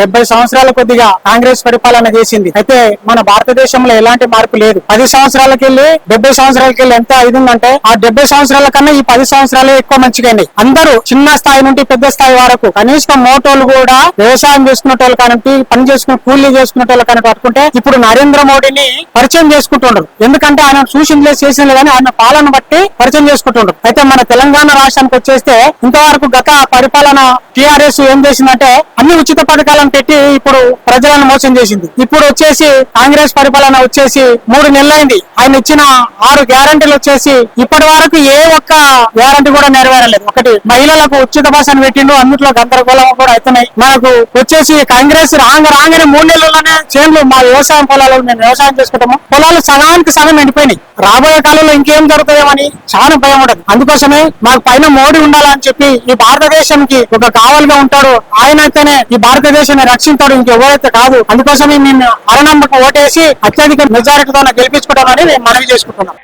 70 సంవత్సరాల కొద్దిగా కాంగ్రెస్ పరిపాలన చేసింది. అయితే మన భారతదేశంలో ఎలాంటి మార్పు లేదు. 10 సంవత్సరాలకి వెళ్ళి 70 సంవత్సరాలకి వెళ్ళి ఎంత అయిందంటే ఆ 70 సంవత్సరాల కన్నా ఈ 10 సంవత్సరాలే ఎక్కువ మంచిగాండి. అందరూ చిన్న స్థాయి నుండి పెద్ద స్థాయి వరకు కనీసం మోటోలు కూడా వ్యవసాయం చేసుకునేటోళ్ళు కానివ్వండి, పని చేసుకుని కూలీ చేసుకునేటోళ్ళు కానీ పట్టుకుంటే ఇప్పుడు నరేంద్ర మోడీని పరిచయం చేసుకుంటుండ్రు. ఎందుకంటే ఆయన చూసిందిలే చేసింది కానీ ఆయన పాలన బట్టి పరిచయం చేసుకుంటుండ్రు. అయితే మన తెలంగాణ రాష్ట్రానికి వచ్చేస్తే ఇంతవరకు గత పరిపాలన టీఆర్ఎస్ ఏం చేసిందంటే అన్ని ఉచిత పథకాలను పెట్టి ఇప్పుడు ప్రజలను మోసం చేసింది. ఇప్పుడు వచ్చేసి కాంగ్రెస్ పరిపాలన వచ్చేసి 3 నెలలైంది. ఆయన ఇచ్చిన 6 గ్యారంటీలు వచ్చేసి ఇప్పటి వరకు ఏ ఒక్క గ్యారంటీ కూడా నెరవేరలేదు. ఒకటి మహిళలకు ఉచిత బస్ అని పెట్టిండు, అందులో గందరగోళం కూడా అవుతున్నాయి. మనకు వచ్చేసి కాంగ్రెస్ రాగానే 3 నెలల్లోనే చేన్లు మా వ్యవసాయం పొలాలు మేము వ్యవసాయం చేసుకుంటాము, పొలాలు సగానికి సగం ఎండిపోయినాయి. రాబోయే కాలంలో ఇంకేం జరుగుతాయేమని చాలా భయం ఉండదు. అందుకోసమే మాకు పైన మోడీ ఉండాలని చెప్పి ఈ భారతదేశానికి ఒక కావలిగా ఉంటాడు. ఆయన అయితేనే ఈ భారతదేశాన్ని రక్షించాడు, ఇంకెవరైతే కాదు. అందుకోసమే మేము అరనమ్మకు ఓటేసి అత్యధిక మెజారిటీతో గెలిపించుకుంటామని మేము మనవి చేసుకుంటున్నాం.